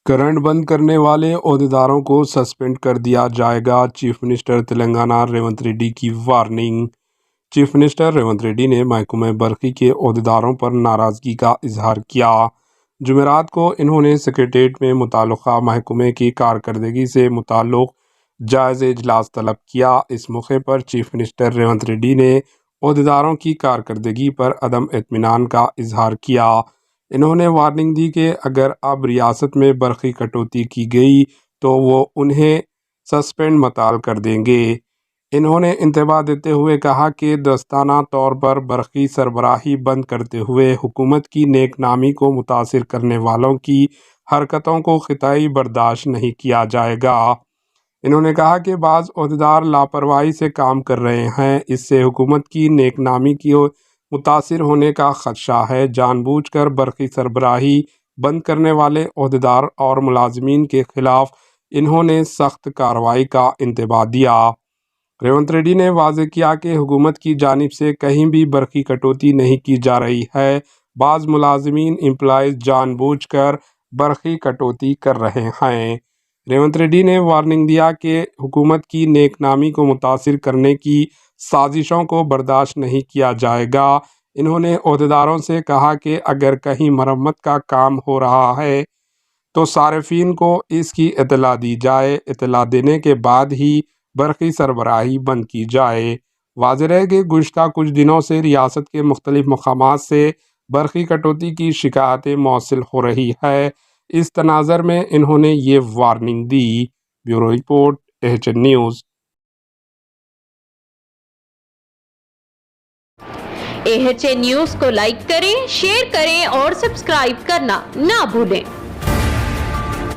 Current بند کرنے والے عہدیداروں کو سسپینڈ کر دیا جائے گا، چیف منسٹر تلنگانہ ریونت ریڈی کی warning. Chief minister Revanth Reddy نے محکمہ برقی کے عہدیداروں پر ناراضگی کا اظہار کیا۔ جمعرات کو انہوں نے سکریٹریٹ میں متعلقہ محکمے کی کارکردگی سے متعلق جائزہ اجلاس طلب کیا۔ اس موقع پر چیف منسٹر ریونت ریڈی نے عہدیداروں کی کارکردگی پر عدم اطمینان کا اظہار کیا۔ انہوں نے وارننگ دی کہ اگر اب ریاست میں برقی کٹوتی کی گئی تو وہ انہیں سسپینڈ معطل کر دیں گے۔ انہوں نے انتباہ دیتے ہوئے کہا کہ دستانہ طور پر برقی سربراہی بند کرتے ہوئے حکومت کی نیک نامی کو متاثر کرنے والوں کی حرکتوں کو قطعی برداشت نہیں کیا جائے گا۔ انہوں نے کہا کہ بعض عہدیدار لاپرواہی سے کام کر رہے ہیں، اس سے حکومت کی نیک نامی کی متاثر ہونے کا خدشہ ہے۔ جان بوجھ کر برقی سربراہی بند کرنے والے عہدیدار اور ملازمین کے خلاف انہوں نے سخت کارروائی کا انتباہ دیا۔ ریونت ریڈی نے واضح کیا کہ حکومت کی جانب سے کہیں بھی برقی کٹوتی نہیں کی جا رہی ہے۔ بعض ملازمین امپلائیز جان بوجھ کر برقی کٹوتی کر رہے ہیں۔ ریونت ریڈی نے وارننگ دیا کہ حکومت کی نیک نامی کو متاثر کرنے کی سازشوں کو برداشت نہیں کیا جائے گا۔ انہوں نے عہدیداروں سے کہا کہ اگر کہیں مرمت کا کام ہو رہا ہے تو صارفین کو اس کی اطلاع دی جائے، اطلاع دینے کے بعد ہی برقی سربراہی بند کی جائے۔ واضح رہے کہ گزشتہ کچھ دنوں سے ریاست کے مختلف مقامات سے برقی کٹوتی کی شکایتیں موصول ہو رہی ہے۔ اس تناظر میں انہوں نے یہ وارننگ دی۔ Bureau report, AHN news. AHN news کو لائک کریں، شیئر کریں اور سبسکرائب کرنا نہ بھولیں۔